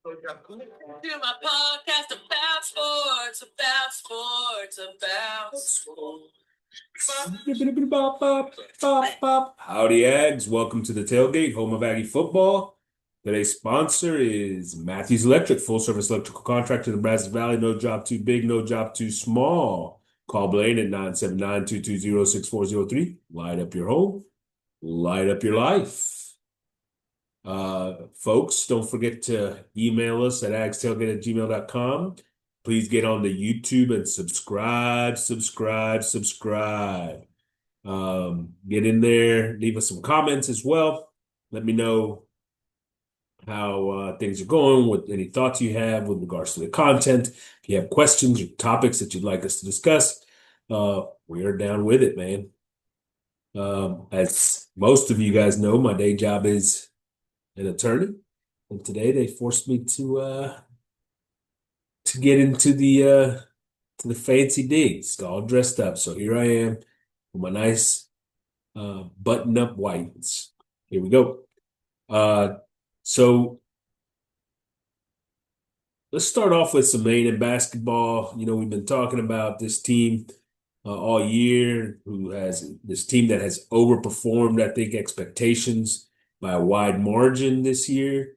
Do my podcast about sports, about sports, about sports. Howdy, Ags. Welcome to the Tailgate, home of Aggie Football. Today's sponsor is Matthews Electric, full-service electrical contractor in the Brazos Valley. No job too big, no job too small. Call Blaine at 979-220-6403. Light up your home, light up your life. Folks, don't forget to email us at agstailgate@gmail.com. Please get on the YouTube and subscribe. Get in there, leave us some comments as well. Let me know how things are going, with any thoughts you have with regards to the content. If you have questions or topics that you'd like us to discuss, we are down with it, man. As most of you guys know, my day job is an attorney, and today they forced me to get into the fancy digs, all dressed up. So here I am with my nice button-up whites. Here we go. So let's start off with some A&M basketball. You know, we've been talking about this team all year, who has this team that has overperformed, I think, expectations by a wide margin this year.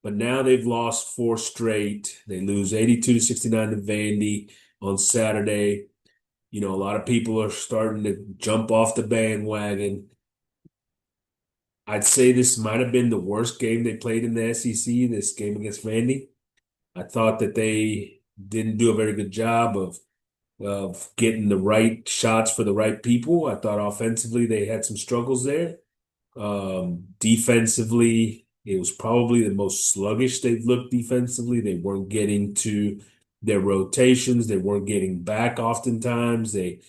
But now they've lost 4 straight. They lose 82-69 to Vandy on Saturday. You know, a lot of people are starting to jump off the bandwagon. I'd say this might have been the worst game they played in the SEC, this game against Vandy. I thought that they didn't do a very good job of getting the right shots for the right people. I thought offensively they had some struggles there. Defensively, it was probably the most sluggish they've looked defensively. They weren't getting to their rotations. They weren't getting back oftentimes. Too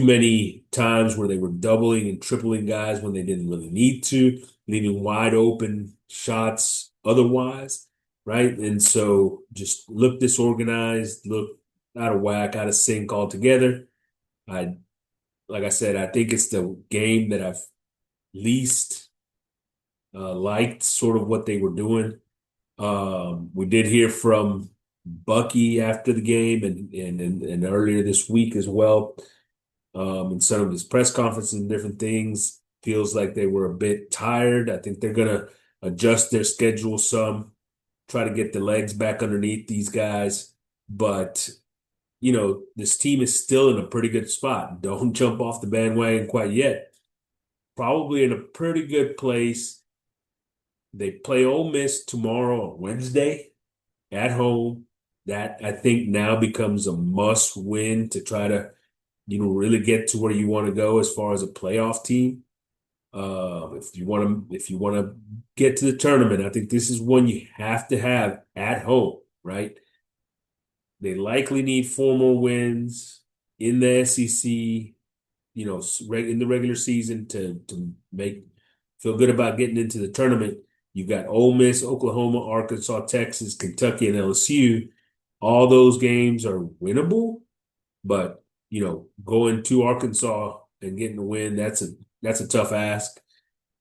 many times where they were doubling and tripling guys when they didn't really need to, leaving wide open shots otherwise, right? And so just look disorganized, look out of whack, out of sync altogether. Like I said, I think it's the game that I've least liked sort of what they were doing. We did hear from Bucky after the game and earlier this week as well. In some of his press conferences and different things, feels like they were a bit tired. I think they're gonna adjust their schedule some, try to get the legs back underneath these guys. But you know, this team is still in a pretty good spot. Don't jump off the bandwagon quite yet. Probably in a pretty good place. They play Ole Miss tomorrow on Wednesday at home. That I think now becomes a must win to try to, you know, really get to where you want to go as far as a playoff team. If you want to get to the tournament, I think this is one you have to have at home, right? They likely need 4 more wins in the SEC, you know, in the regular season to feel good about getting into the tournament. You've got Ole Miss, Oklahoma, Arkansas, Texas, Kentucky, and LSU. All those games are winnable, but you know, going to Arkansas and getting a win, that's a tough ask.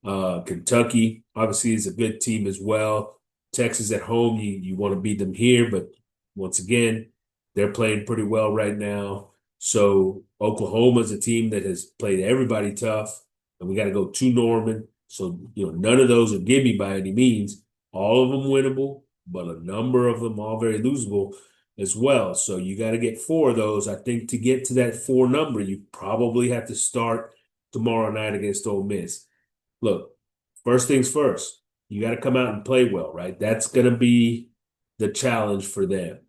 Kentucky obviously is a good team as well. Texas at home, you want to beat them here, but once again, they're playing pretty well right now. So Oklahoma is a team that has played everybody tough, and we got to go to Norman. So, you know, none of those are gimme by any means. All of them winnable, but a number of them all very losable as well. So you got to get 4 of those. I think to get to that 4 number, you probably have to start tomorrow night against Ole Miss. Look, first things first, you got to come out and play well, right? That's going to be the challenge for them.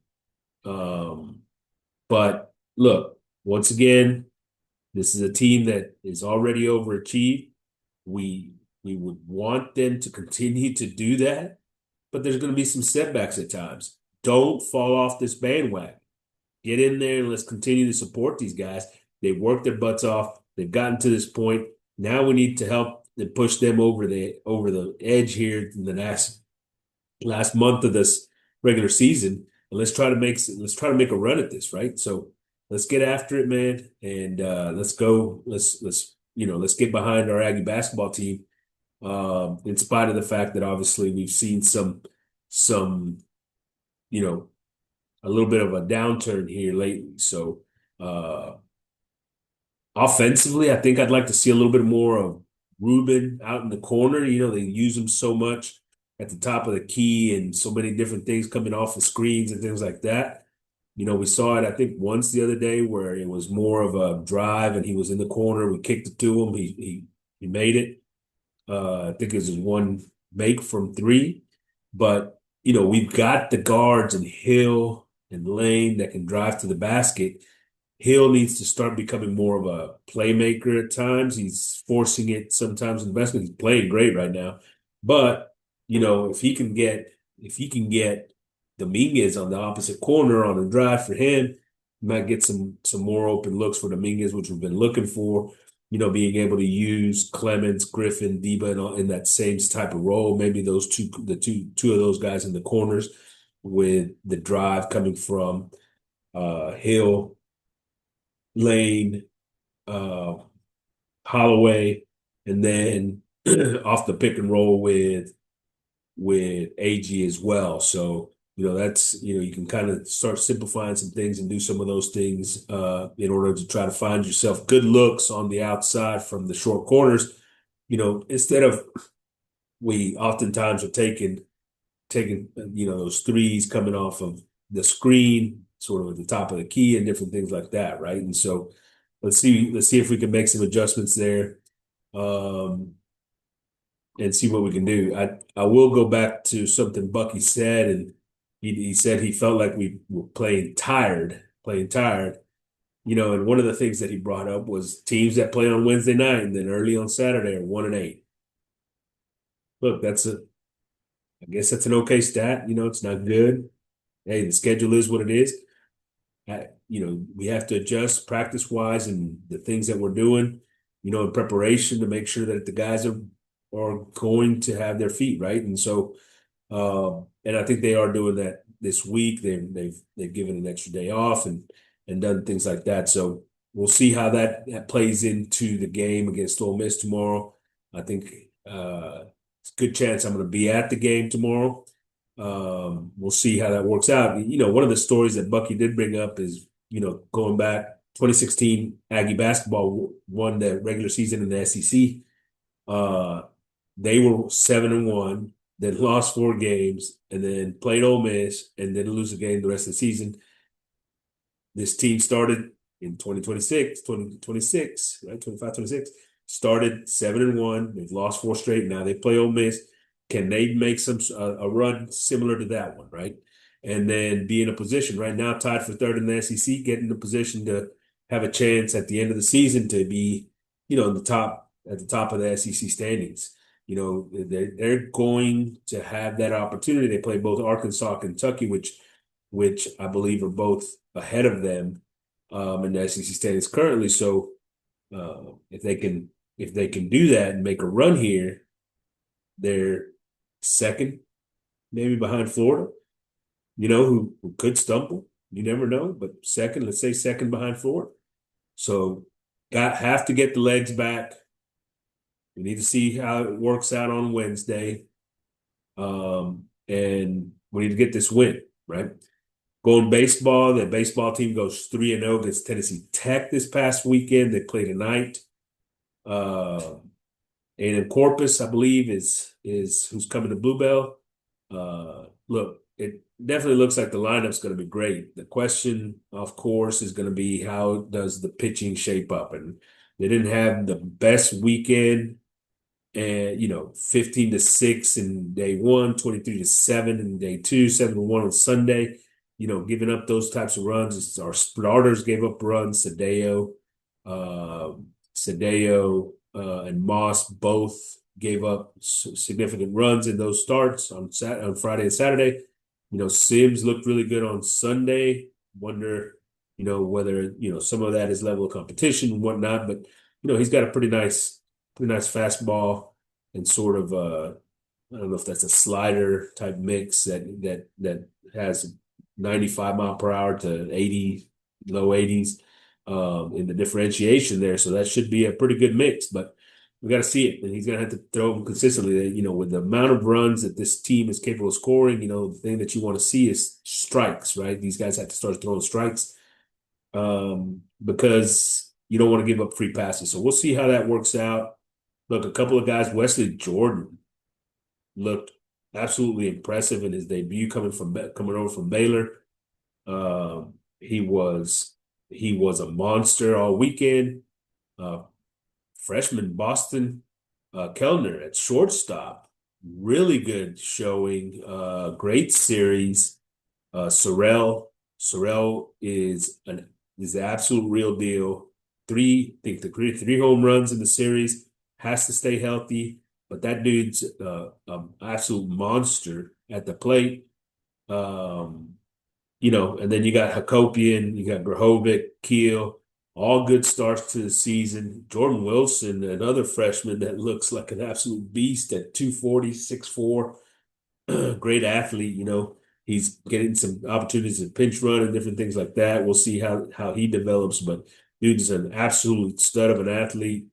But look, once again, this is a team that is already overachieved. We would want them to continue to do that, but there's going to be some setbacks at times. Don't fall off this bandwagon. Get in there and let's continue to support these guys. They've worked their butts off. They've gotten to this point. Now we need to help and push them over the edge here in the last month of this regular season. And let's try to make a run at this, right? So let's get after it, man, and let's go. Let's get behind our Aggie basketball team in spite of the fact that obviously we've seen some you know a little bit of a downturn here lately. So uh, offensively, I think I'd like to see a little bit more of Ruben out in the corner. They use him so much at the top of the key and so many different things coming off of screens and things like that. We saw it, I think, once the other day where it was more of a drive and he was in the corner. We kicked it to him. He made it. I think it was one make from three. But, we've got the guards and Hill and Lane that can drive to the basket. Hill needs to start becoming more of a playmaker at times. He's forcing it sometimes in the basket. He's playing great right now. But, if he can get Dominguez on the opposite corner on a drive for him, you might get some more open looks for Dominguez, which we've been looking for. Being able to use Clemens, Griffin, Deba in that same type of role. Maybe two of those guys in the corners with the drive coming from Hill, Lane, uh, Holloway, and then off the pick and roll with Aggie as well. So, that's, you can kind of start simplifying some things and do some of those things in order to try to find yourself good looks on the outside from the short corners. Instead of we oftentimes are taking those threes coming off of the screen, sort of at the top of the key and different things like that, right? And so let's see if we can make some adjustments there. Um, and see what we can do. I will go back to something Bucky said, and he said he felt like we were playing tired, playing tired. And one of the things that he brought up was teams that play on Wednesday night and then early on Saturday are 1-8. Look, I guess that's an okay stat. It's not good. Hey, the schedule is what it is. We have to adjust practice wise and the things that we're doing, in preparation to make sure that the guys are going to have their feet right. And so, and I think they are doing that this week. They've given an extra day off and done things like that. So we'll see how that plays into the game against Ole Miss tomorrow. I think it's a good chance I'm going to be at the game tomorrow. We'll see how that works out. One of the stories that Bucky did bring up is, going back 2016, Aggie basketball won the regular season in the SEC. They were 7-1, then lost 4 games, and then played Ole Miss, and then lose a game the rest of the season. This team started in 2026, right? 25, 26. Started 7-1. They've lost 4 straight. Now they play Ole Miss. Can they make a run similar to that one, right? And then be in a position right now, tied for third in the SEC, get in a position to have a chance at the end of the season to be, at the top of the SEC standings. They're going to have that opportunity. They play both Arkansas, Kentucky, which I believe are both ahead of them in the SEC standings currently. So if they can do that and make a run here, they're second, maybe behind Florida. Who could stumble. You never know, but second, let's say second behind Florida. So have to get the legs back. We need to see how it works out on Wednesday. And we need to get this win, right? Going baseball, the baseball team goes 3-0 against Tennessee Tech this past weekend. They play tonight. A&M Corpus, I believe, is who's coming to Bluebell. Look, it definitely looks like the lineup's going to be great. The question, of course, is going to be how does the pitching shape up? And they didn't have the best weekend, and 15-6 in day one, 23-7 in day two, 7-1 on Sunday. Giving up those types of runs. Our starters gave up runs. Sadeo, and Moss both gave up significant runs in those starts on Friday and Saturday. Sims looked really good on Sunday. Wonder, whether some of that is level of competition and whatnot. But he's got a pretty nice fastball and sort of I don't know if that's a slider type mix that has 95 mile per hour to 80, low 80s in the differentiation there. So that should be a pretty good mix. But We got to see it, and he's going to have to throw them consistently. With the amount of runs that this team is capable of scoring, the thing that you want to see is strikes, right? These guys have to start throwing strikes because you don't want to give up free passes. So we'll see how that works out. Look, a couple of guys, Wesley Jordan looked absolutely impressive in his debut coming over from Baylor. He was a monster all weekend. Uh, Freshman Boston Kellner at shortstop, really good showing. Great series. Sorrell is the absolute real deal. I think three home runs in the series. Has to stay healthy, but that dude's an absolute monster at the plate. Um, and then you got Hakopian, you got Grahovic, Keel, all good starts to the season. Jordan Wilson, another freshman that looks like an absolute beast at 240, 6'4", great athlete, He's getting some opportunities to pinch run and different things like that. We'll see how he develops, but dude is an absolute stud of an athlete.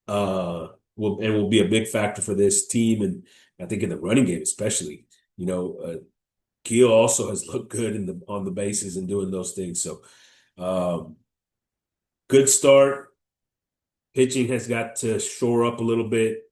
Will be a big factor for this team, and I think in the running game especially. Keel also has looked good on the bases and doing those things. So, good start. Pitching has got to shore up a little bit.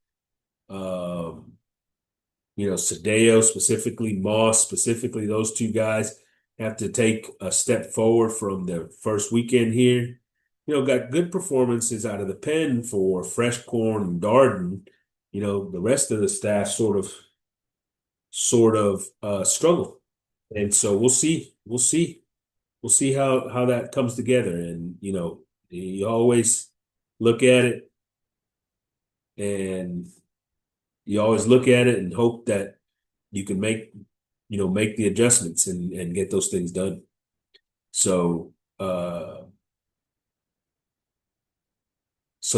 Sadeo specifically, Moss specifically, those two guys have to take a step forward from their first weekend here. Got good performances out of the pen for Freshcorn and Darden. The rest of the staff sort of struggle. And so we'll see. We'll see how that comes together. And you always look at it and you always look at it and hope that you can make the adjustments and get those things done. So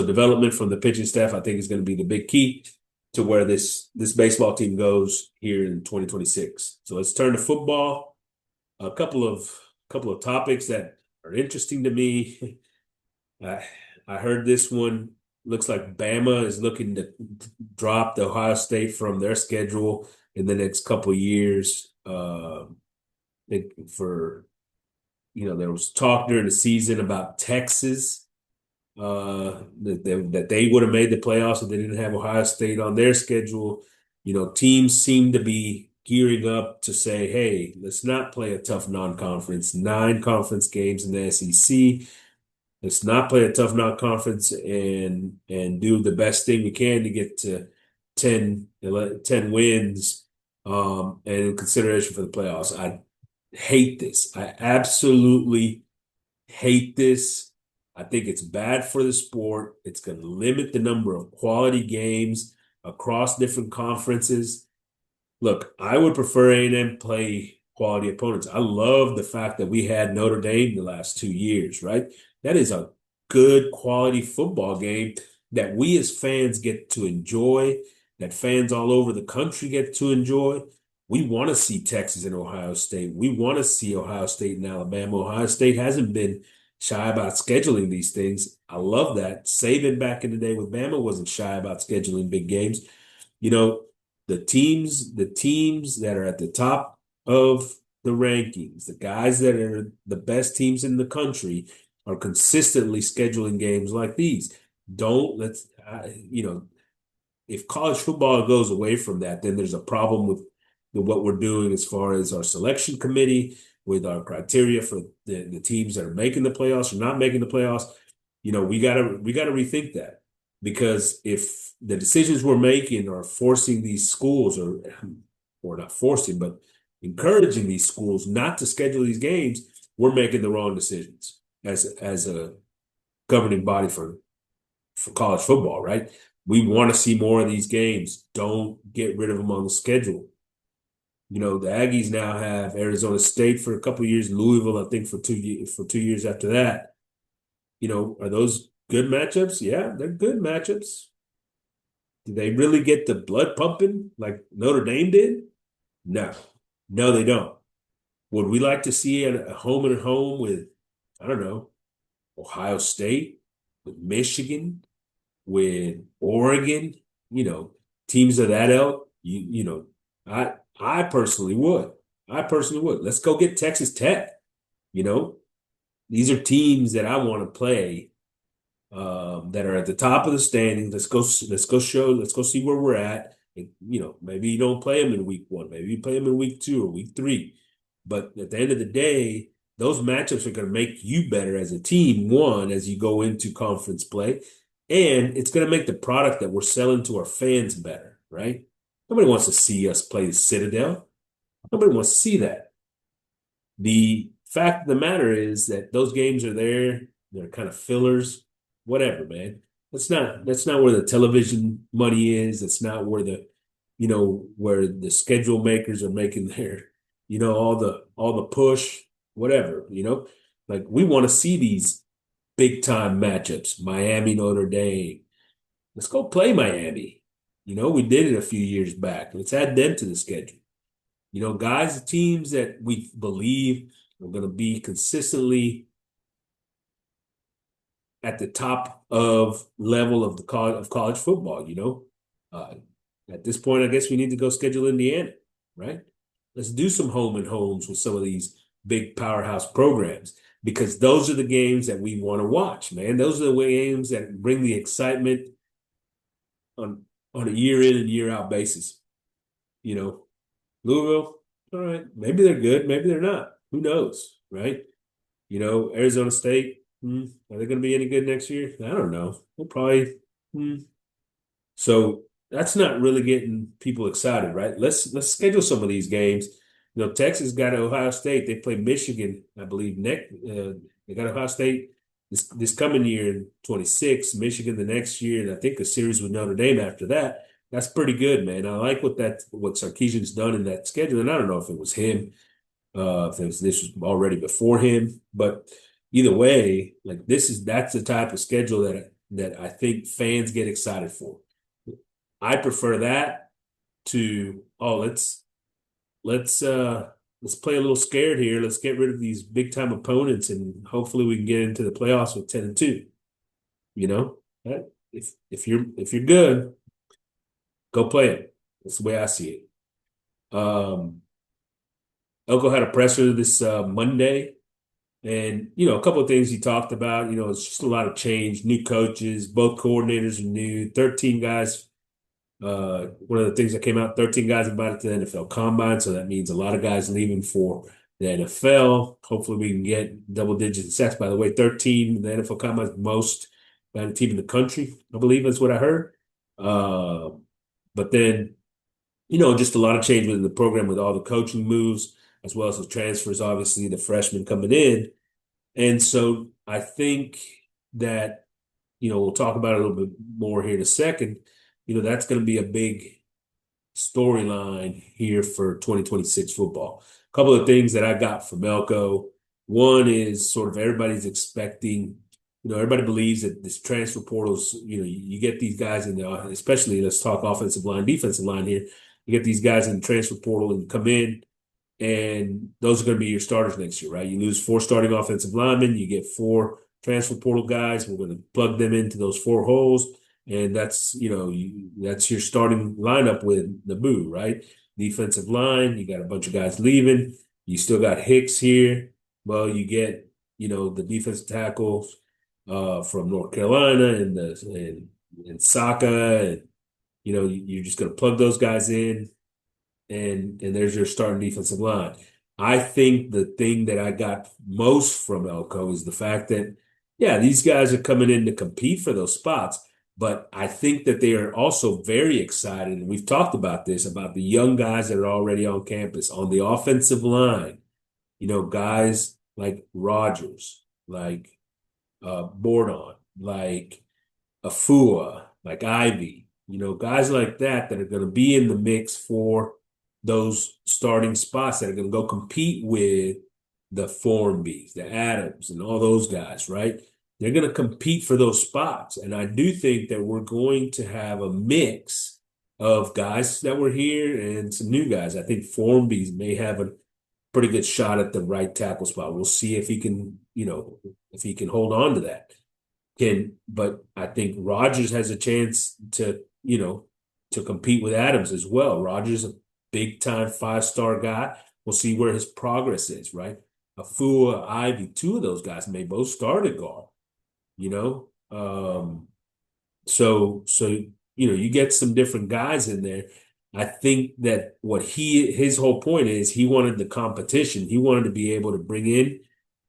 development from the pitching staff, I think, is going to be the big key to where this baseball team goes here in 2026. So let's turn to football. A couple of topics that are interesting to me. I heard this one. Looks like Bama is looking to drop the Ohio State from their schedule in the next couple of years. I think there was talk during the season about Texas that they would have made the playoffs if they didn't have Ohio State on their schedule. Teams seem to be gearing up to say, hey, let's not play a tough non-conference, 9 conference games in the SEC. Let's not play a tough non-conference and do the best thing we can to get to 10 wins and in consideration for the playoffs. I hate this. I absolutely hate this. I think it's bad for the sport. It's going to limit the number of quality games across different conferences. Look, I would prefer A&M play quality opponents. I love the fact that we had Notre Dame the last 2 years, right? That is a good quality football game that we as fans get to enjoy, that fans all over the country get to enjoy. We want to see Texas and Ohio State. We want to see Ohio State and Alabama. Ohio State hasn't been shy about scheduling these things. I love that. Saban back in the day with Bama wasn't shy about scheduling big games. The teams that are at the top of the rankings, the guys that are the best teams in the country are consistently scheduling games like these. If college football goes away from that, then there's a problem with what we're doing as far as our selection committee, with our criteria for the teams that are making the playoffs or not making the playoffs. We gotta rethink that, because if the decisions we're making are forcing these schools or not forcing, but encouraging these schools not to schedule these games, we're making the wrong decisions as a governing body for college football, right? We want to see more of these games. Don't get rid of them on the schedule. The Aggies now have Arizona State for a couple of years, Louisville, I think, for 2 years after that. Are those good matchups? Yeah, they're good matchups. Did they really get the blood pumping like Notre Dame did? No. No, they don't. Would we like to see a home and home with, I don't know, Ohio State, with Michigan, with Oregon, teams of that ilk, I personally would. I personally would. Let's go get Texas Tech. You know, these are teams that I want to play that are at the top of the standings. Let's go see where we're at. And, maybe you don't play them in week one, maybe you play them in week two or week three. But at the end of the day, those matchups are going to make you better as a team, one, as you go into conference play, and it's going to make the product that we're selling to our fans better, right? Nobody wants to see us play the Citadel. Nobody wants to see that. The fact of the matter is that those games are there. They're kind of fillers, whatever, man. That's not where the television money is. That's not where where the schedule makers are making their, all the push, whatever. Like we want to see these big time matchups, Miami, Notre Dame. Let's go play Miami. We did it a few years back. Let's add them to the schedule. Guys, teams that we believe are going to be consistently at the top of level of college football. Uh, at this point, I guess we need to go schedule Indiana, right? Let's do some home and homes with some of these big powerhouse programs because those are the games that we want to watch, man. Those are the games that bring the excitement on a year in and year out basis. Louisville, all right, maybe they're good, maybe they're not. Who knows, right? Arizona State, are they going to be any good next year? I don't know. They'll probably. So that's not really getting people excited, right? Let's schedule some of these games. Texas got Ohio State. They play Michigan, I believe. They got Ohio State this coming year in 26, Michigan the next year, and I think a series with Notre Dame after that. That's pretty good, man. I like what Sarkisian's done in that schedule, and I don't know if it was him, if this was already before him, but either way, like that's the type of schedule that I think fans get excited for. I prefer that to let's play a little scared here. Let's get rid of these big time opponents, and hopefully we can get into the playoffs with 10-2. If you're good, go play it. That's the way I see it. Elko had a presser this Monday, and a couple of things he talked about. It's just a lot of change, new coaches, both coordinators are new, 13 guys. One of the things that came out, 13 guys invited to the NFL Combine, so that means a lot of guys leaving for the NFL. Hopefully we can get double digits in sacks. By the way, 13 in the NFL Combine is most by the team in the country, I believe that's what I heard. But then, just a lot of change within the program with all the coaching moves, as well as the transfers, obviously, the freshmen coming in. And so I think that, we'll talk about it a little bit more here in a second. That's going to be a big storyline here for 2026 football. A couple of things that I got from Elko. One is sort of everybody's expecting, everybody believes that this transfer portals, you get these guys in the, especially let's talk offensive line, defensive line here. You get these guys in the transfer portal and come in, and those are going to be your starters next year, right? You lose 4 starting offensive linemen, you get 4 transfer portal guys. We're going to plug them into those 4 holes. And that's, that's your starting lineup with Naboo, right? Defensive line, you got a bunch of guys leaving. You still got Hicks here. Well, you get, the defensive tackles from North Carolina and Saka, and you're just going to plug those guys in, and there's your starting defensive line. I think the thing that I got most from Elko is the fact that, yeah, these guys are coming in to compete for those spots. But I think that they are also very excited, and we've talked about this, about the young guys that are already on campus on the offensive line. Guys like Rogers, like Bordon, like Afua, like Ivy, guys like that are going to be in the mix for those starting spots that are going to go compete with the Formbies, the Adams, and all those guys, right? They're going to compete for those spots. And I do think that we're going to have a mix of guys that were here and some new guys. I think Formbies may have a pretty good shot at the right tackle spot. We'll see if he can, if he can hold on to that. but I think Rodgers has a chance to compete with Adams as well. Rodgers a big time 5-star guy. We'll see where his progress is, right? Afua, Ivy, two of those guys may both start at guard, you know. So you get some different guys in there. I think that his whole point is he wanted the competition. He wanted to be able to bring in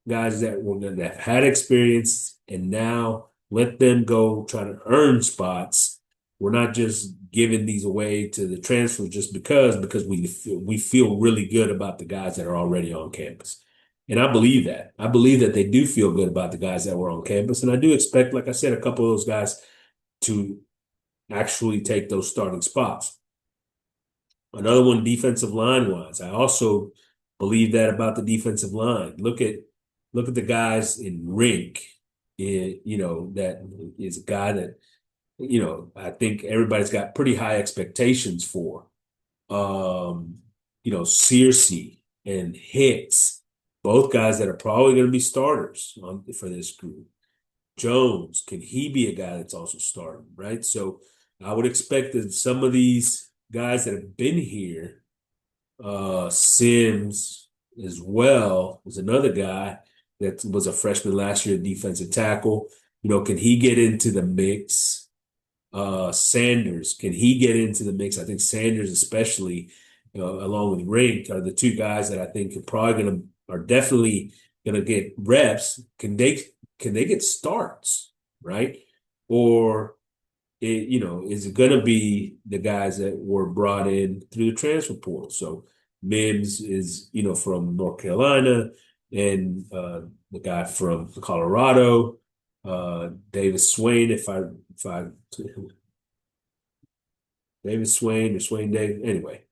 guys that had experience and now let them go try to earn spots. We're not just giving these away to the transfers just because we feel really good about the guys that are already on campus. And I believe that. I believe that they do feel good about the guys that were on campus. And I do expect, like I said, a couple of those guys to actually take those starting spots. Another one, defensive line wise. I also believe that about the defensive line. Look at the guys in Rink. That is a guy that, I think everybody's got pretty high expectations for. Searcy and Hicks, both guys that are probably going to be starters for this group. Jones, can he be a guy that's also starting, right? So I would expect that some of these guys that have been here, Sims as well is another guy that was a freshman last year, defensive tackle. Can he get into the mix? Sanders, can he get into the mix? I think Sanders, especially, along with Rink, are the two guys that I think are definitely gonna get reps. Can they get starts, right? Or is it going to be the guys that were brought in through the transfer portal? So Mims is, from North Carolina, and the guy from Colorado, Davis Swain, if I Davis Swain or Swain Dave. Anyway,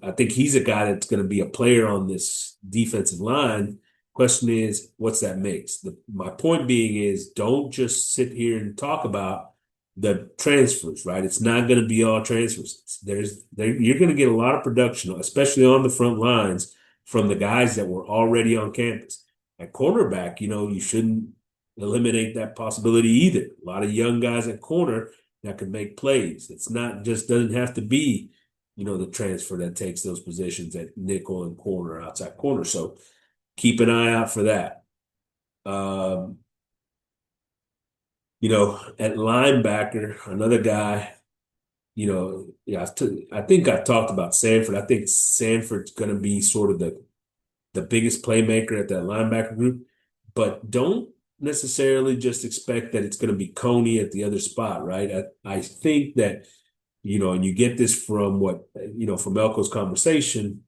I think he's a guy that's going to be a player on this defensive line. Question is, what's that mix? My point being is, don't just sit here and talk about the transfers, right? It's not going to be all transfers. You're going to get a lot of production, especially on the front lines, from the guys that were already on campus. At cornerback, you shouldn't eliminate that possibility either. A lot of young guys at corner that can make plays. It's not just doesn't have to be, the transfer that takes those positions at nickel and corner, outside corner. So keep an eye out for that. At linebacker, another guy, yeah, I think I talked about Sanford. I think Sanford's going to be sort of the biggest playmaker at that linebacker group, but don't necessarily just expect that it's going to be Coney at the other spot, right? I think that, and you get this from from Elko's conversation,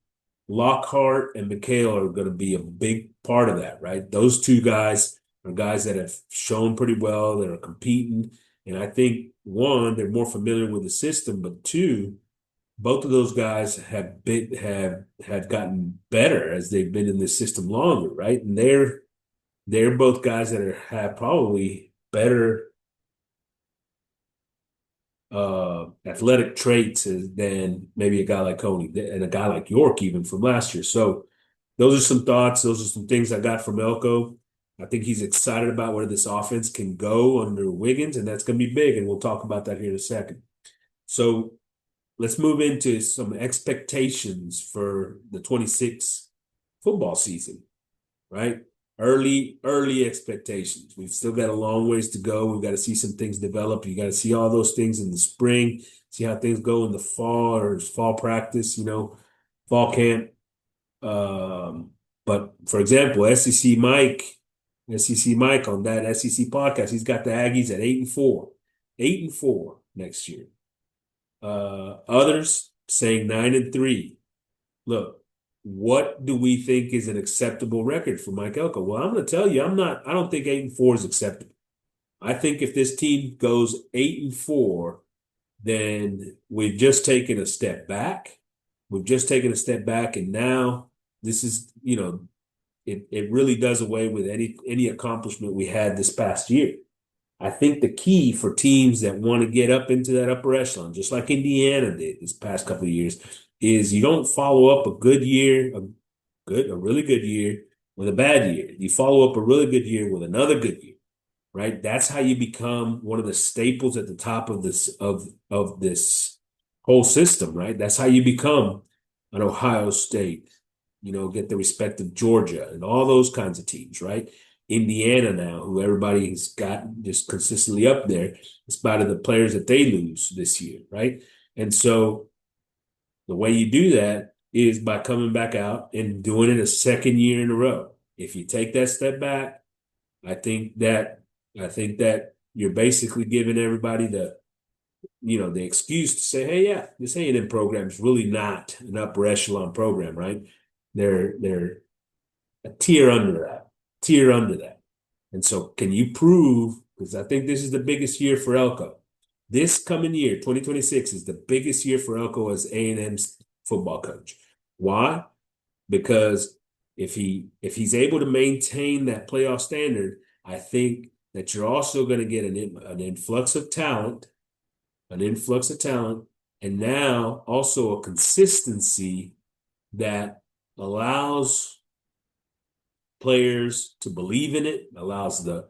Lockhart and McHale are going to be a big part of that, right? Those two guys are guys that have shown pretty well, that are competing. And I think, one, they're more familiar with the system, but two, both of those guys have gotten better as they've been in this system longer, right? And they're both guys that have probably better athletic traits than maybe a guy like Coney and a guy like York even from last year. So those are some thoughts. Those are some things I got from Elko. I think he's excited about where this offense can go under Wiggins, and that's going to be big. And we'll talk about that here in a second. So let's move into some expectations for the 26 football season, right? Early expectations. We've still got a long ways to go. We've got to see some things develop. You got to see all those things in the spring, see how things go in the fall or fall practice, fall camp. But for example, SEC Mike on that SEC podcast, he's got the Aggies at 8-4, 8-4 next year. Others saying 9-3. Look, what do we think is an acceptable record for Mike Elko? Well, I'm going to tell you, I don't think 8-4 is acceptable. I think if this team goes 8-4, then we've just taken a step back. We've just taken a step back, and now this is, it really does away with any accomplishment we had this past year. I think the key for teams that want to get up into that upper echelon, just like Indiana did this past couple of years, is you don't follow up a good year, a really good year with a bad year. You follow up a really good year with another good year. right? That's how you become one of the staples at the top of this whole system, right? That's how you become an Ohio State, get the respect of Georgia and all those kinds of teams, right? Indiana now, who everybody has got just consistently up there, in spite of the players that they lose this year, right? And so the way you do that is by coming back out and doing it a second year in a row. If you take that step back, I think that I think that you're basically giving everybody the excuse to say, hey, yeah, this A&M program is really not an upper echelon program, right? They're a tier under that. And so can you prove, because I think this is the biggest year for Elko. This coming year, 2026, is the biggest year for Elko as A&M's football coach. Why? Because if he's able to maintain that playoff standard, I think that you're also going to get an influx of talent, and now also a consistency that allows players to believe in it, allows the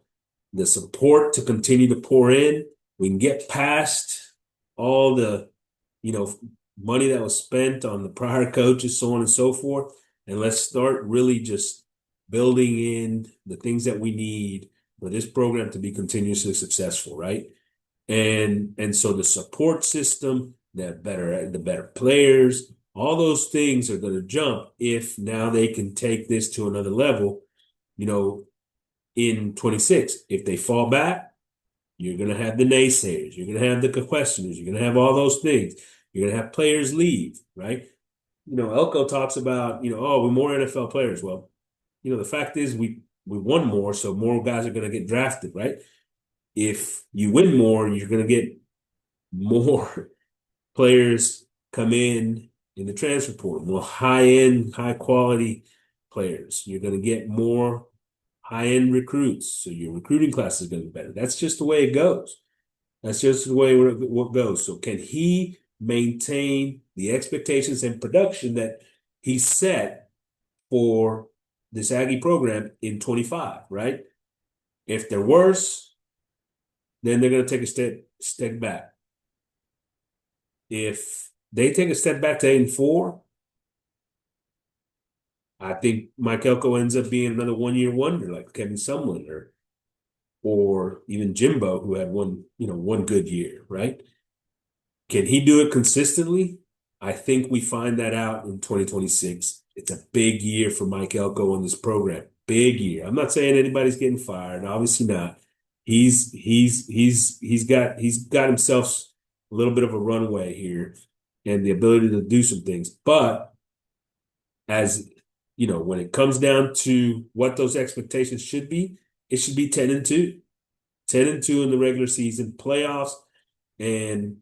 support to continue to pour in. We can get past all the, money that was spent on the prior coaches, so on and so forth, and let's start really just building in the things that we need for this program to be continuously successful, right? And so the support system, the better players, all those things are going to jump if now they can take this to another level, in 26. If they fall back, you're going to have the naysayers, you're going to have the questioners, you're going to have all those things. You're going to have players leave, right? Elko talks about, oh, we're more NFL players. Well, the fact is we won more, so more guys are going to get drafted, right? If you win more, you're going to get more players come in the transfer portal, more high-end, high-quality players. You're going to get more high-end recruits, so your recruiting class is going to be better. That's just the way it goes. That's just the way it goes. So can he maintain the expectations and production that he set for this Aggie program in 25, right? If they're worse, then they're going to take a step back. If they take a step back to 8-4, I think Mike Elko ends up being another one-year wonder like Kevin Sumlin or even Jimbo, who had one good year, right? Can he do it consistently? I think we find that out in 2026. It's a big year for Mike Elko in this program. Big year. I'm not saying anybody's getting fired. Obviously not. He's got himself a little bit of a runway here and the ability to do some things. But as when it comes down to what those expectations should be, it should be 10-2. 10-2 in the regular season, playoffs, and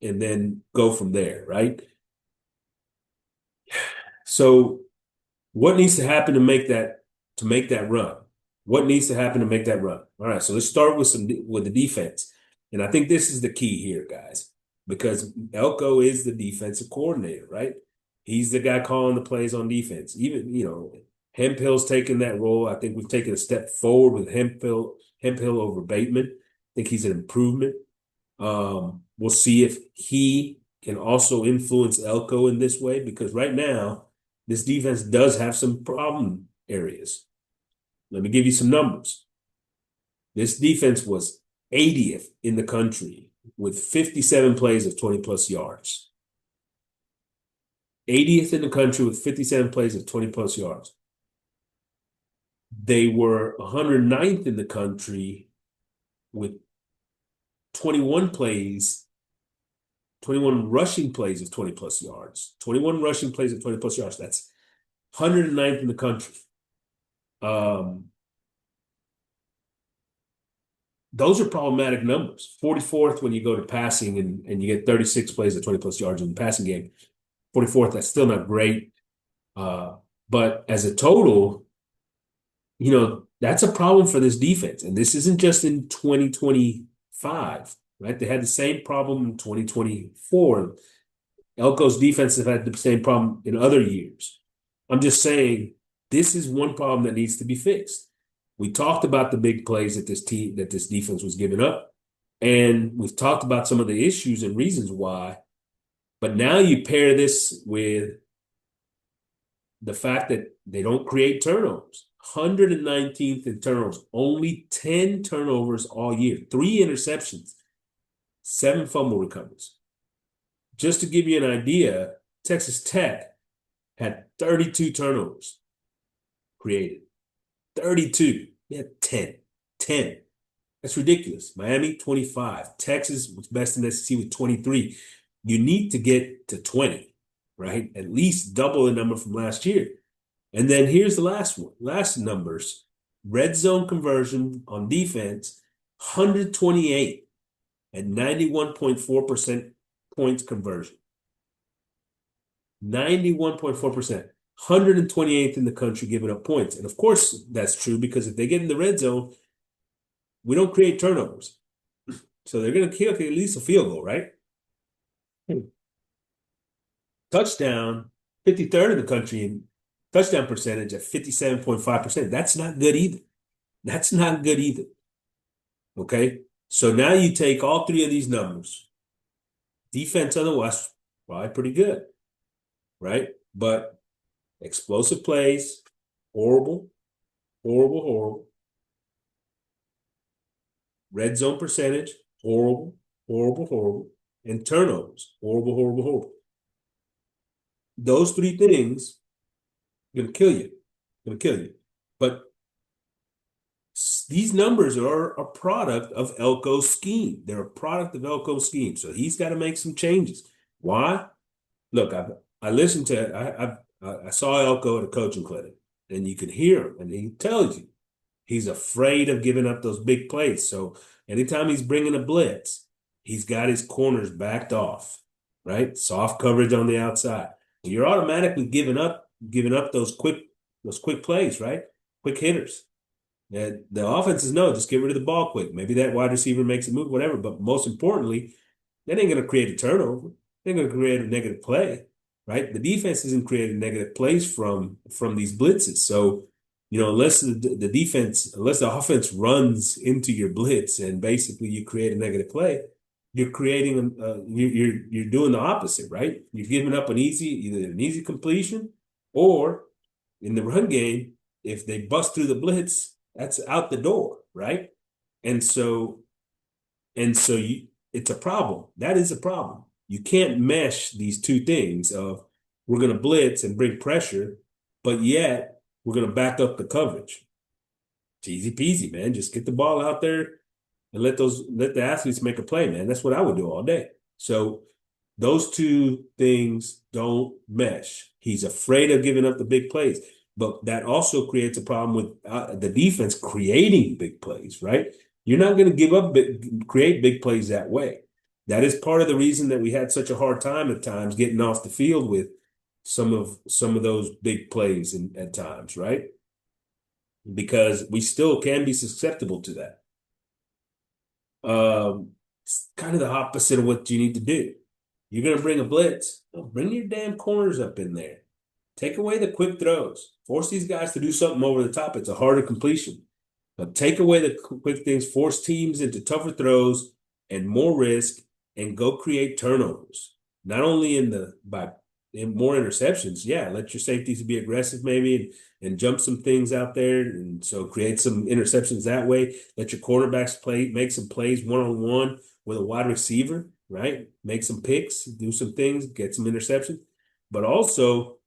then go from there, right? So what needs to happen to make that run? What needs to happen to make that run? All right, so let's start with the defense. And I think this is the key here, guys, because Elko is the defensive coordinator, right? He's the guy calling the plays on defense. Even, Hemphill's taken that role. I think we've taken a step forward with Hemphill over Bateman. I think he's an improvement. We'll see if he can also influence Elko in this way, because right now, this defense does have some problem areas. Let me give you some numbers. This defense was 80th in the country with 57 plays of 20-plus yards. 80th in the country with 57 plays of 20-plus yards. They were 109th in the country with 21 rushing plays of 20-plus yards. 21 rushing plays of 20-plus yards. That's 109th in the country. Those are problematic numbers. 44th when you go to passing and you get 36 plays of 20-plus yards in the passing game. 44th, that's still not great. But as a total, that's a problem for this defense. And this isn't just in 2025, right? They had the same problem in 2024. Elko's defense have had the same problem in other years. I'm just saying this is one problem that needs to be fixed. We talked about the big plays that this defense was giving up, and we've talked about some of the issues and reasons why. But now you pair this with the fact that they don't create turnovers. 119th in turnovers, only 10 turnovers all year, 3 interceptions, 7 fumble recoveries. Just to give you an idea, Texas Tech had 32 turnovers created. 32. We had 10. 10. That's ridiculous. Miami, 25. Texas was best in the SEC with 23. You need to get to 20, right? At least double the number from last year. And then here's the last one. Last numbers. Red zone conversion on defense, 128 at 91.4% points conversion. 91.4%. 128th in the country giving up points. And of course, that's true because if they get in the red zone, we don't create turnovers. So they're going to kick at least a field goal, right? Touchdown, 53rd in the country in touchdown percentage at 57.5%. That's not good either. That's not good either. Okay? So now you take all three of these numbers. Defense otherwise, probably pretty good, right? But explosive plays, horrible, horrible, horrible. Red zone percentage, horrible, horrible, horrible. And turnovers, horrible, horrible, horrible. Those three things are going to kill you. Going to kill you. But these numbers are a product of Elko's scheme. They're a product of Elko's scheme. So he's got to make some changes. Why? Look, I listened to I saw Elko at a coaching clinic, and you can hear him, and he tells you he's afraid of giving up those big plays. So anytime he's bringing a blitz, he's got his corners backed off, right? Soft coverage on the outside. You're automatically giving up those quick plays, right? Quick hitters. And the offenses know, just get rid of the ball quick. Maybe that wide receiver makes a move, whatever. But most importantly, that ain't going to create a turnover. They're going to create a negative play, right? The defense isn't creating negative plays from these blitzes. So, unless the offense runs into your blitz and basically you create a negative play, you're creating you're doing the opposite, right? You're giving up either an easy completion, or in the run game, if they bust through the blitz, that's out the door, right? And so it's a problem. That is a problem. You can't mesh these two things of we're going to blitz and bring pressure, but yet we're going to back up the coverage. It's easy peasy, man. Just get the ball out there and let the athletes make a play, man. That's what I would do all day. So those two things don't mesh. He's afraid of giving up the big plays, but that also creates a problem with the defense creating big plays, right? You're not going to create big plays that way. That is part of the reason that we had such a hard time at times getting off the field with some of those big plays at times, right? Because we still can be susceptible to that. It's kind of the opposite of what you need to do. You're going to bring a blitz. Well, bring your damn corners up in there. Take away the quick throws. Force these guys to do something over the top. It's a harder completion. But take away the quick things. Force teams into tougher throws and more risk, and go create turnovers. Not only in more interceptions. Yeah, let your safeties be aggressive maybe and jump some things out there, and so create some interceptions that way. Let your quarterbacks make some plays one-on-one with a wide receiver, right? Make some picks, do some things, get some interceptions. But also,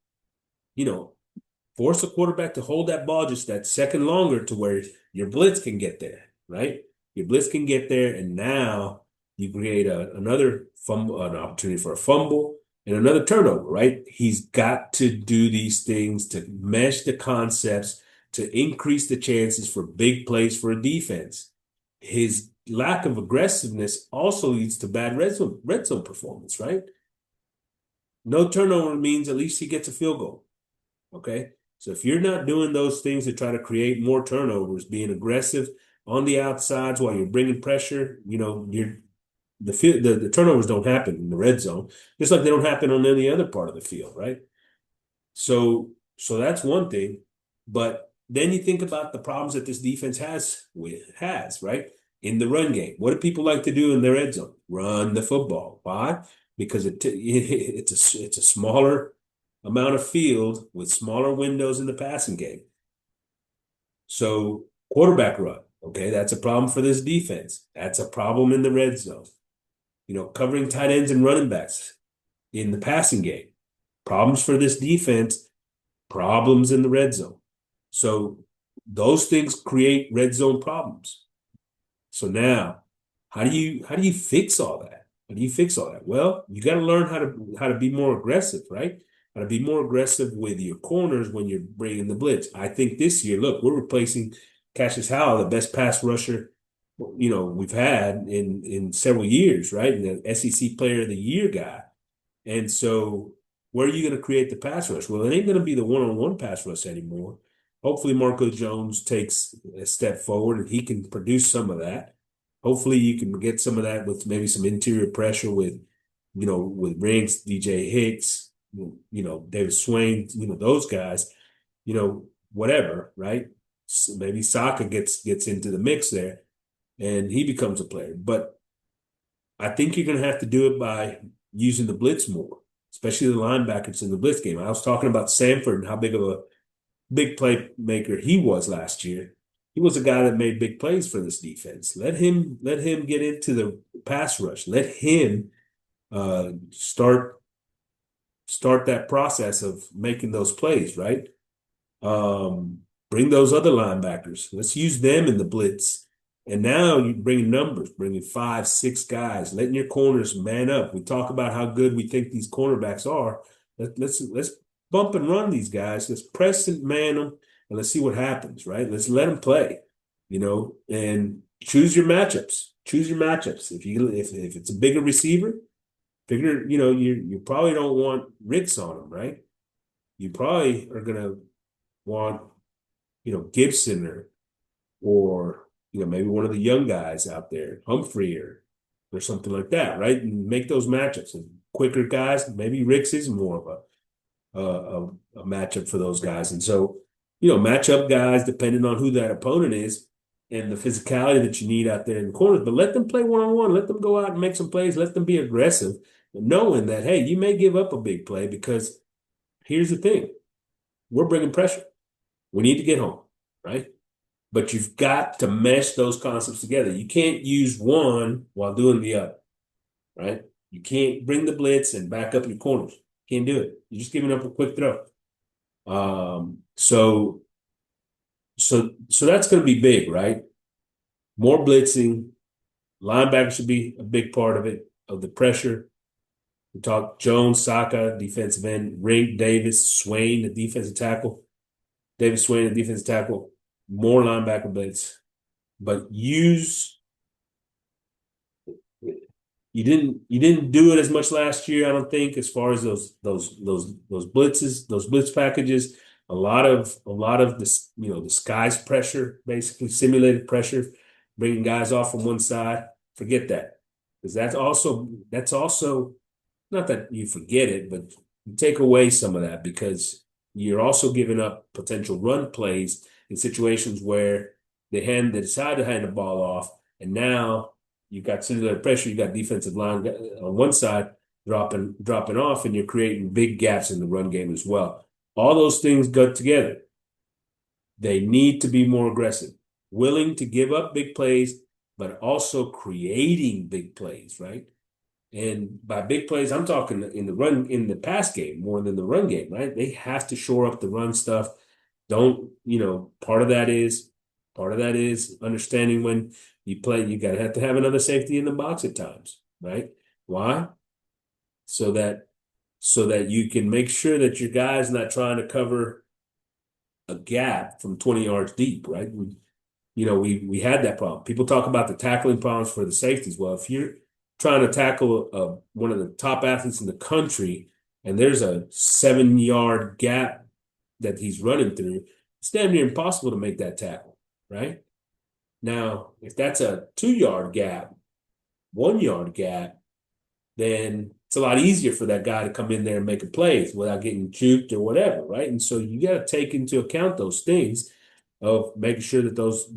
force a quarterback to hold that ball just that second longer to where your blitz can get there, right? Your blitz can get there, and now you create another fumble, an opportunity for a fumble and another turnover, right? He's got to do these things to mesh the concepts to increase the chances for big plays for a defense. His lack of aggressiveness also leads to bad red zone performance, right? No turnover means at least he gets a field goal, okay? So if you're not doing those things to try to create more turnovers, being aggressive on the outsides while you're bringing pressure, the turnovers don't happen in the red zone, just like they don't happen on any other part of the field, right? So that's one thing. But then you think about the problems that this defense has, right? In the run game. What do people like to do in their red zone? Run the football. Why? Because it's a smaller amount of field with smaller windows in the passing game. So quarterback run, okay, that's a problem for this defense. That's a problem in the red zone. Covering tight ends and running backs in the passing game. Problems for this defense, problems in the red zone. So those things create red zone problems. So now, how do you fix all that? How do you fix all that? Well, you got to learn how to be more aggressive, right? How to be more aggressive with your corners when you're bringing the blitz. I think this year, look, we're replacing Cassius Howell, the best pass rusher, we've had in several years, right? And the SEC Player of the Year guy. And so, where are you going to create the pass rush? Well, it ain't going to be the one-on-one pass rush anymore. Hopefully, Marco Jones takes a step forward and he can produce some of that. Hopefully, you can get some of that with maybe some interior pressure with Riggs, DJ Hicks, David Swain, those guys, whatever, right? So maybe Saka gets into the mix there and he becomes a player. But I think you're going to have to do it by using the blitz more, especially the linebackers in the blitz game. I was talking about Sanford and how big of a big playmaker he was last year. He was a guy that made big plays for this defense. Let him get into the pass rush. Let him start that process of making those plays, right? Bring those other linebackers. Let's use them in the blitz. And now you bring numbers, bringing 5, 6 guys, letting your corners man up. We talk about how good we think these cornerbacks are. Let's bump and run these guys. Let's press and man them, and let's see what happens, right? Let's let them play, and choose your matchups. Choose your matchups. If it's a bigger receiver, figure, you probably don't want Ricks on them, right? You probably are gonna want, Gibson or maybe one of the young guys out there, Humphrey or something like that, right? And make those matchups. And quicker guys, maybe Ricks is more of a matchup for those guys. And so, match up guys depending on who that opponent is and the physicality that you need out there in the corners. But let them play one-on-one. Let them go out and make some plays. Let them be aggressive, knowing that, hey, you may give up a big play because here's the thing. We're bringing pressure. We need to get home, right? But you've got to mesh those concepts together. You can't use one while doing the other, right? You can't bring the blitz and back up your corners. Can't do it. You're just giving up a quick throw. So that's going to be big, right? More blitzing. Linebacker should be a big part of it, of the pressure. We talked Jones, Saka, defensive end, Ring, Davis, Swain, the defensive tackle. David Swain, the defensive tackle. More linebacker blitz. But you didn't do it as much last year, I don't think, as far as those blitzes, those blitz packages. A lot of this, disguised pressure, basically simulated pressure, bringing guys off from one side. Forget that, because that's also not that you forget it, but you take away some of that because you're also giving up potential run plays in situations where they decide to hand the ball off, and now you've got simulated pressure, you got defensive line on one side dropping off, and you're creating big gaps in the run game as well. All those things go together. They need to be more aggressive, willing to give up big plays, but also creating big plays, right? And by big plays, I'm talking in the pass game more than the run game, right? They have to shore up the run stuff. Part of that is understanding when you play, you have to have another safety in the box at times, right? Why? So that you can make sure that your guy's not trying to cover a gap from 20 yards deep, right? We had that problem. People talk about the tackling problems for the safeties. Well, if you're trying to tackle one of the top athletes in the country and there's a 7-yard gap that he's running through, it's damn near impossible to make that tackle, right? Now, if that's a 2-yard gap, 1-yard gap, then it's a lot easier for that guy to come in there and make a play without getting juked or whatever, right? And so you got to take into account those things. of making sure that those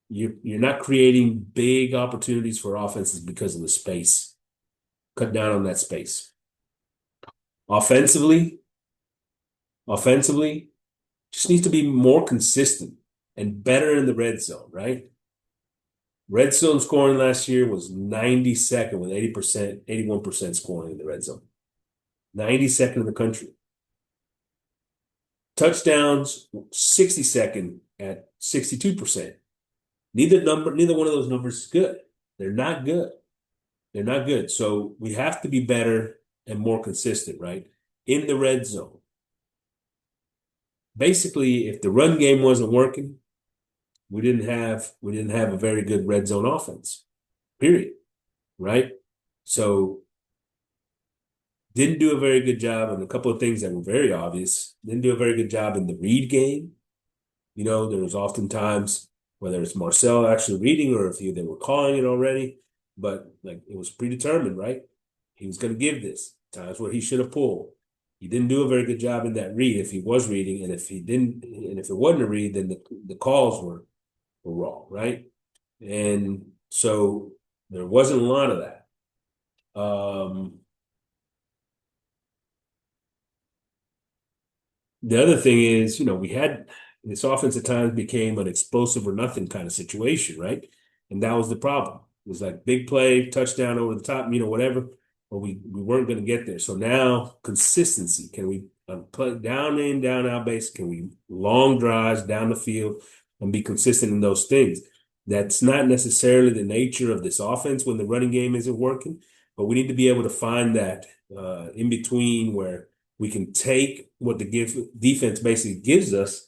you're not creating big opportunities for offenses because of the space. Cut down on that space. Offensively, offensively, just needs to be more consistent and better in the red zone, right? Red zone scoring last year was 92nd with 80%, 81% scoring in the red zone. 92nd in the country. Touchdowns, 62nd at 62%. Neither one of those numbers is good. They're not good. They're not good. So we have to be better and more consistent, right? In the red zone. Basically, if the run game wasn't working, we didn't have a very good red zone offense. Period. Right? So didn't do a very good job on a couple of things that were very obvious. Didn't do a very good job in the read game. There was oftentimes, whether it's Marcel actually reading or if they were calling it already, but like it was predetermined, right? He was going to give this. Times where he should have pulled. He didn't do a very good job in that read if he was reading, and if he didn't, and if it wasn't a read, then the calls were wrong, right? And so there wasn't a lot of that. The other thing is, we had this offense at times became an explosive or nothing kind of situation, right? And that was the problem. It was like big play, touchdown over the top, whatever, but we weren't going to get there. So now consistency. Can we play down in, down out base? Can we long drives down the field and be consistent in those things? That's not necessarily the nature of this offense when the running game isn't working, but we need to be able to find that in between where we can take what the defense basically gives us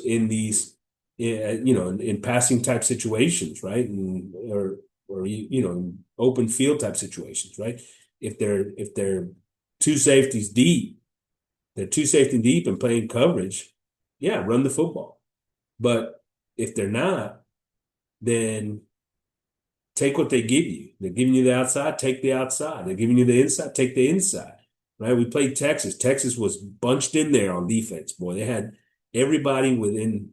in these, in passing type situations, right? Or in open field type situations, right? If they're two safeties deep, they're two safety deep and playing coverage, yeah, run the football. But if they're not, then take what they give you. They're giving you the outside, take the outside. They're giving you the inside, take the inside. Right? We played Texas. Texas was bunched in there on defense, boy. They had everybody within,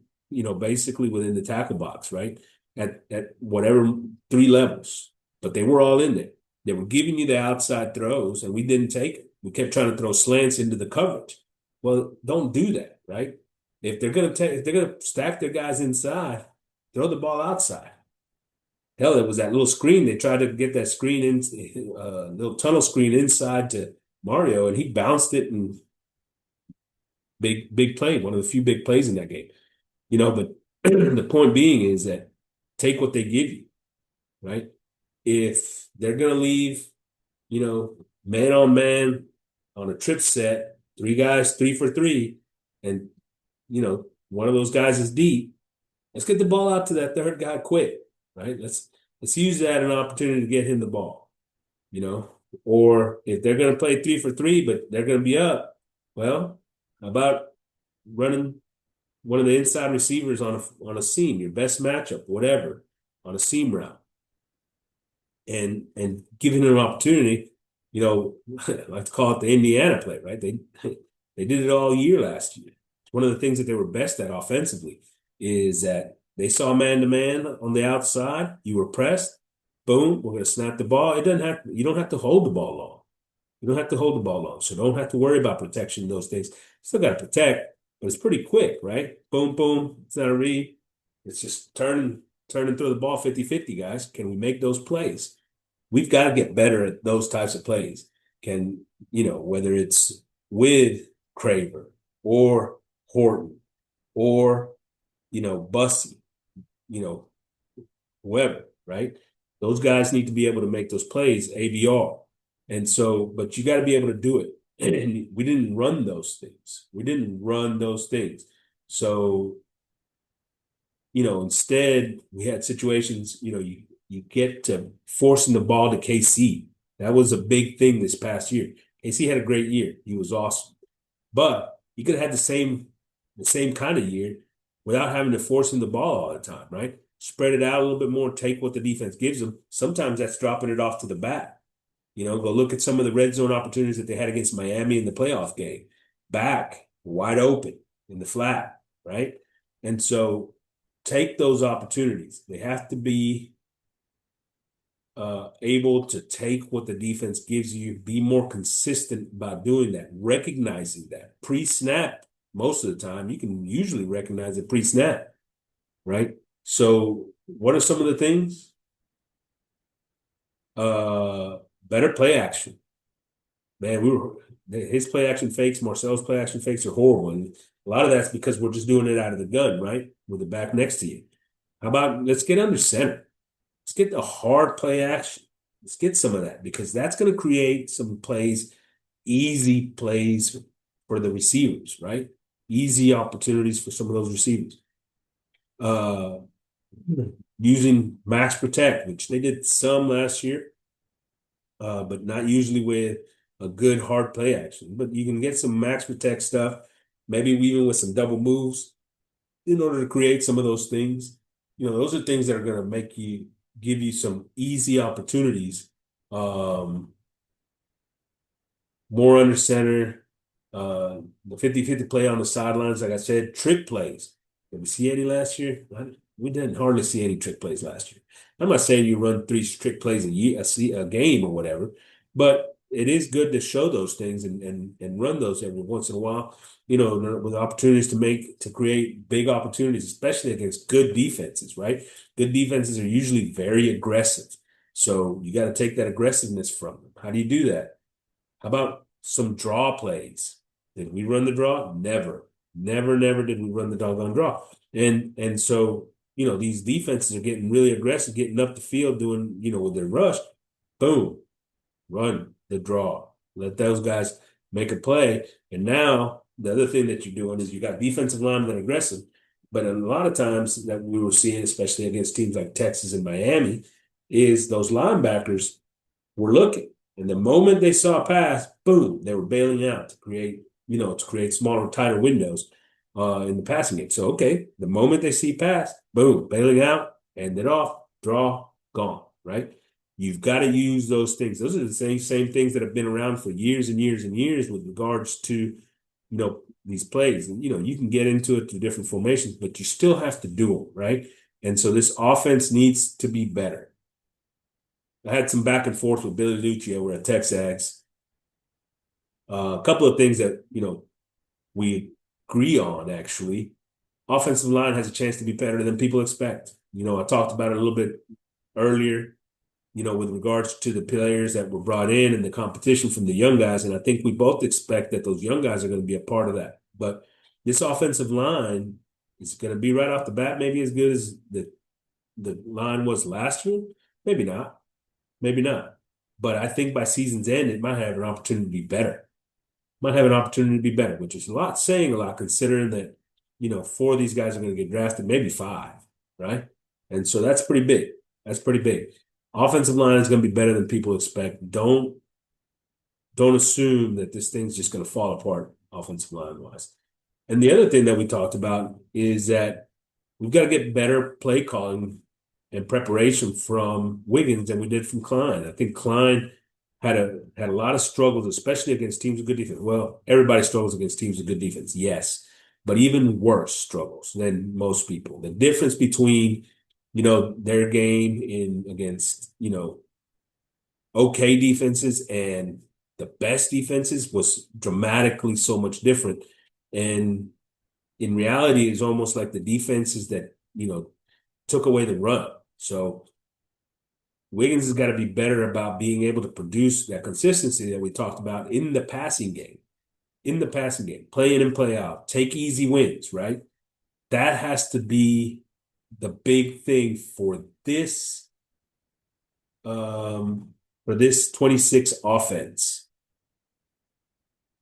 basically within the tackle box, right? At whatever 3 levels. But they were all in there. They were giving you the outside throws, and we didn't take it. We kept trying to throw slants into the coverage. Well, don't do that, right? If they're gonna stack their guys inside, throw the ball outside. Hell, it was that little screen. They tried to get that screen in, little tunnel screen inside to Mario, and he bounced it and big play, one of the few big plays in that game. But the point being is that take what they give you, right? If they're gonna leave, man on man on a trip set, 3 guys, 3 for 3, and one of those guys is deep, let's get the ball out to that third guy quick, right? Let's use that as an opportunity to get him the ball, Or if they're going to play 3 for 3, but they're going to be up, well, how about running one of the inside receivers on a seam, your best matchup, whatever, on a seam route, and giving them an opportunity. I like to call it the Indiana play, right? They did it all year last year. One of the things that they were best at offensively is that they saw man-to-man on the outside. You were pressed. Boom, we're going to snap the ball. You don't have to hold the ball long. You don't have to hold the ball long. So don't have to worry about protection, those things. Still got to protect, but it's pretty quick, right? Boom, boom. It's not a read. It's just turning through the ball 50-50, guys. Can we make those plays? We've got to get better at those types of plays. Whether it's with Craver or Horton or, Bussy, whoever, right? Those guys need to be able to make those plays, ABR. And so, but you got to be able to do it. And we didn't run those things. So, instead we had situations, you get to forcing the ball to KC. That was a big thing this past year. KC had a great year. He was awesome. But you could have had the same kind of year without having to force him the ball all the time, right? Spread it out a little bit more, take what the defense gives them. Sometimes that's dropping it off to the back. Go look at some of the red zone opportunities that they had against Miami in the playoff game. Back, wide open. in the flat, right? And so take those opportunities. They have to be able to take what the defense gives you, be more consistent about doing that, recognizing that pre-snap. Most of the time, you can usually recognize it pre-snap, right? So, what are some of the things? Better play action. Man, his play action fakes, Marcel's play action fakes are horrible, and a lot of that's because we're just doing it out of the gun, right? With the back next to you. How about let's get under center? Let's get the hard play action. Let's get some of that because that's going to create some plays, easy plays for the receivers, right? Easy opportunities for some of those receivers. Uh, Using max protect, which they did some last year, but not usually with a good hard play action. But you can get some max protect stuff, maybe even with some double moves in order to create some of those things. Those are things that are going to give you some easy opportunities. More under center, the 50-50 play on the sidelines, like I said, trick plays. Did we see any last year? We didn't hardly see any trick plays last year. I'm not saying you run 3 trick plays a game or whatever, but it is good to show those things and run those every once in a while, with opportunities to create big opportunities, especially against good defenses, right? Good defenses are usually very aggressive. So you got to take that aggressiveness from them. How do you do that? How about some draw plays? Did we run the draw? Never. Never, never did we run the doggone draw. And so, these defenses are getting really aggressive, getting up the field, doing, with their rush. Boom. Run the draw. Let those guys make a play. And now the other thing that you're doing is you got defensive linemen that are aggressive. But a lot of times that we were seeing, especially against teams like Texas and Miami, is those linebackers were looking. And the moment they saw a pass, boom, they were bailing out to create smaller, tighter windows in the passing game. So, okay, the moment they see pass, boom, bailing out, end it off, draw, gone, right? You've got to use those things. Those are the same things that have been around for years and years and years with regards to, these plays. And, you can get into it to different formations, but you still have to do them, right? And so this offense needs to be better. I had some back and forth with Billy Lucci over at Texas. A couple of things that, we agree on, actually. Offensive line has a chance to be better than people expect. I talked about it a little bit earlier, with regards to the players that were brought in and the competition from the young guys. And I think we both expect that those young guys are going to be a part of that. But this offensive line is going to be right off the bat maybe as good as the line was last year. Maybe not. Maybe not. But I think by season's end, it might have an opportunity to be better. Might have an opportunity to be better, which is saying a lot considering that, 4 of these guys are going to get drafted, maybe 5, right? And so that's pretty big. That's pretty big. Offensive line is going to be better than people expect. Don't assume that this thing's just going to fall apart offensive line wise. And the other thing that we talked about is that we've got to get better play calling and preparation from Wiggins than we did from Klein. I think Klein had a lot of struggles, especially against teams with good defense. Well, everybody struggles against teams with good defense, yes, but even worse struggles than most people. The difference between, their game against, okay defenses and the best defenses was dramatically so much different. And in reality, it's almost like the defenses that, took away the run. So Wiggins has got to be better about being able to produce that consistency that we talked about in the passing game. Play in and play out, take easy wins, right? That has to be the big thing for this 26 offense.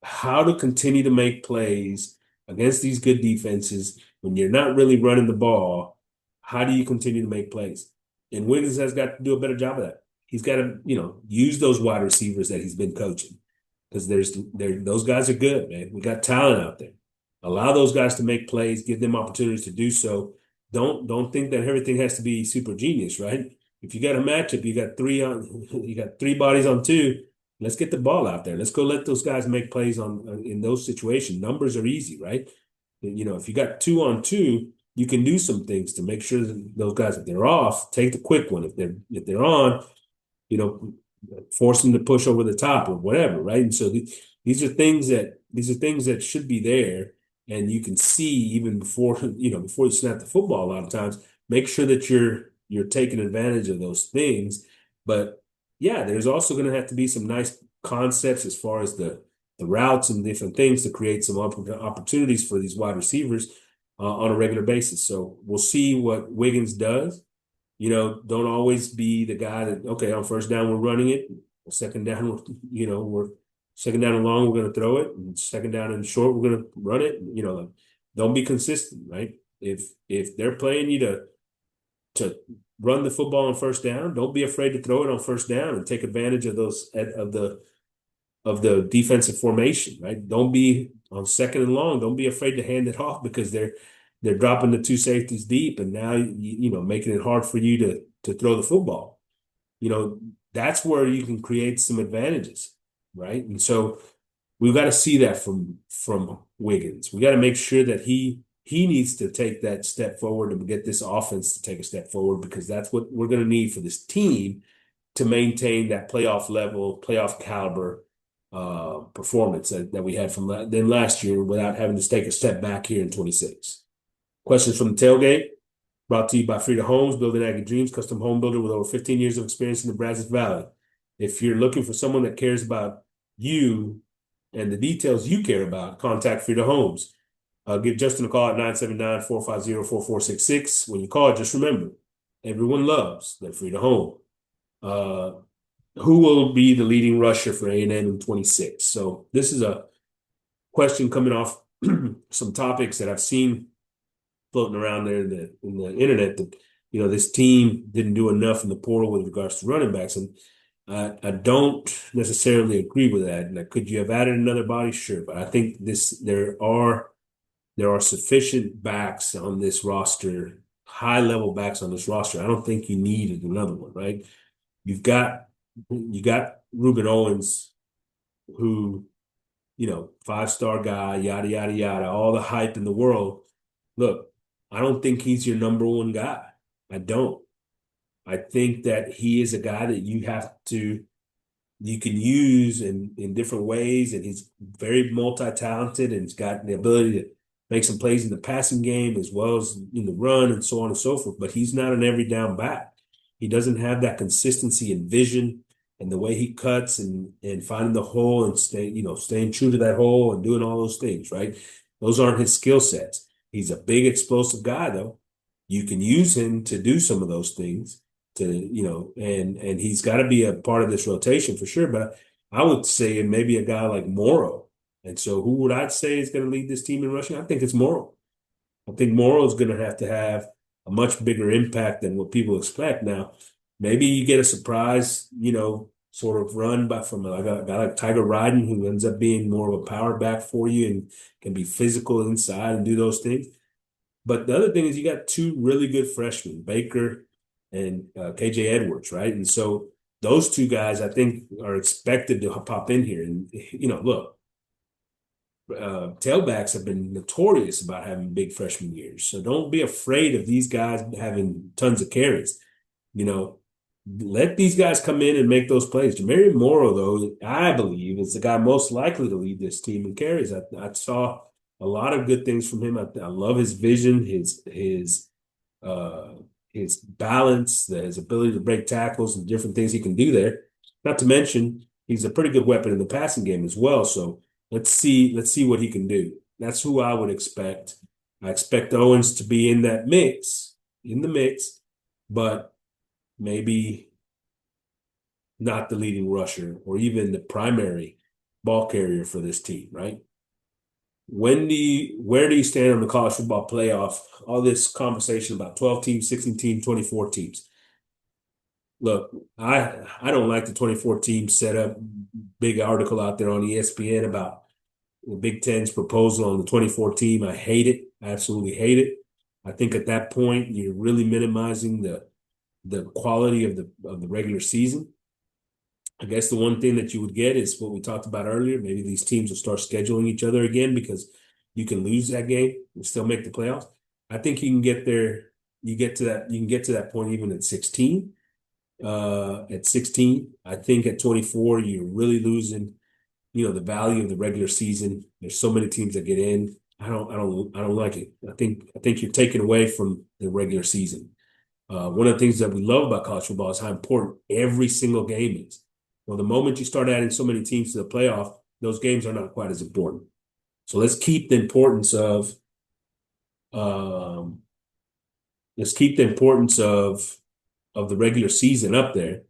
How to continue to make plays against these good defenses when you're not really running the ball. How do you continue to make plays? And Wiggins has got to do a better job of that. He's got to, use those wide receivers that he's been coaching because those guys are good, man. We got talent out there. Allow those guys to make plays, give them opportunities to do so. Don't think that everything has to be super genius, right? If you got a matchup, you got 3 bodies on 2. Let's get the ball out there. Let's go let those guys make plays in those situations. Numbers are easy, right? If you got 2-on-2, you can do some things to make sure that those guys, if they're off, take the quick one. If they're on, you know, force them to push over the top or whatever, right? And so these are things that should be there, and you can see even before you snap the football. A lot of times, make sure that you're taking advantage of those things. But yeah, there's also going to have to be some nice concepts as far as the routes and different things to create some opportunities for these wide receivers on a regular basis. So we'll see what Wiggins does. Don't always be the guy that, okay, on first down, we're running it. Second down, we're second down and long, we're going to throw it. And second down and short, we're going to run it. Like, don't be consistent, right? If they're playing you to run the football on first down, don't be afraid to throw it on first down and take advantage of the defensive formation, right? Don't be on second and long. Don't be afraid to hand it off because they're dropping the two safeties deep, and now making it hard for you to throw the football. That's where you can create some advantages, right? And so we've got to see that from Wiggins. We got to make sure that he needs to take that step forward and get this offense to take a step forward, because that's what we're going to need for this team to maintain that playoff level, playoff caliber performance that we had from then last year without having to take a step back here in 26. Questions from the tailgate, brought to you by Frida Homes, building Aggie dreams, custom home builder with over 15 years of experience in the Brazos Valley. If you're looking for someone that cares about you and the details you care about, contact Frida Homes. Give Justin a call at 979-450-4466. When you call, just remember, everyone loves their Frida home. Who will be the leading rusher for A&M in 26? So this is a question coming off some topics that I've seen floating around there in the internet, that this team didn't do enough in the portal with regards to running backs, and I don't necessarily agree with that. Like, could you have added another body? Sure, but I think there are sufficient backs on this roster, high level backs on this roster. I don't think you needed another one, right? You got Ruben Owens, who, 5-star guy, yada, yada, yada, all the hype in the world. Look, I don't think he's your number one guy. I don't. I think that he is a guy that you can use in different ways, and he's very multi-talented, and he's got the ability to make some plays in the passing game as well as in the run and so on and so forth. But he's not an every down back. He doesn't have that consistency and vision and the way he cuts and finding the hole and staying true to that hole and doing all those things, right? Those aren't his skill sets. He's a big explosive guy, though. You can use him to do some of those things and he's got to be a part of this rotation for sure. But I would say maybe a guy like Morrow. And so who would I say is going to lead this team in rushing? I think it's Morrow. I think Morrow is going to have a much bigger impact than what people expect. Now, maybe you get a surprise, sort of run from a guy like Tiger Ryden, who ends up being more of a power back for you and can be physical inside and do those things. But the other thing is you got two really good freshmen, Baker and KJ Edwards, right? And so those two guys, I think, are expected to pop in here. And, look, tailbacks have been notorious about having big freshman years. So don't be afraid of these guys having tons of carries. Let these guys come in and make those plays. Jamarian Morrow, though, I believe, is the guy most likely to lead this team in carries. I saw a lot of good things from him. I love his vision, his balance, his ability to break tackles and different things he can do there. Not to mention, he's a pretty good weapon in the passing game as well. So let's see what he can do. That's who I would expect. I expect Owens to be in the mix, but maybe not the leading rusher or even the primary ball carrier for this team, right? Where do you stand on the college football playoff? All this conversation about 12 teams, 16 teams, 24 teams. Look, I don't like the 24 team setup. Big article out there on ESPN about the Big Ten's proposal on the 24 team. I hate it. I absolutely hate it. I think at that point you're really minimizing the quality of the regular season. I guess the one thing that you would get is what we talked about earlier. Maybe these teams will start scheduling each other again, because you can lose that game and still make the playoffs. I think you can get there. You can get to that point even at 16. At 16, I think at 24, you're really losing, the value of the regular season. There's so many teams that get in. I don't like it. I think you're taking away from the regular season. One of the things that we love about college football is how important every single game is. Well, the moment you start adding so many teams to the playoff, those games are not quite as important. So um, let's keep the importance of the regular season up there,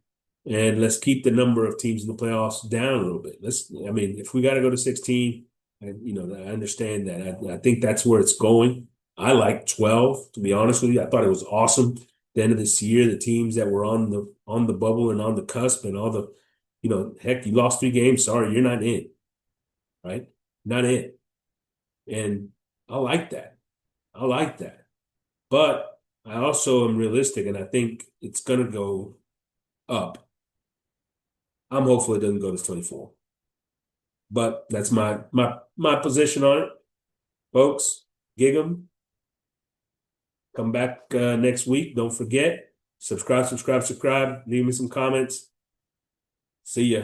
and let's keep the number of teams in the playoffs down a little bit. I mean, if we got to go to 16, I understand that. I think that's where it's going. I like 12, to be honest with you. I thought it was awesome. The end of this year, the teams that were on the bubble and on the cusp and all the, heck, you lost 3 games. Sorry, you're not in, right? Not in. And I like that. I like that. But I also am realistic, and I think it's going to go up. I'm hopeful it doesn't go to 24. But that's my position on it. Folks, gig 'em. Come back next week. Don't forget, subscribe. Leave me some comments. See ya.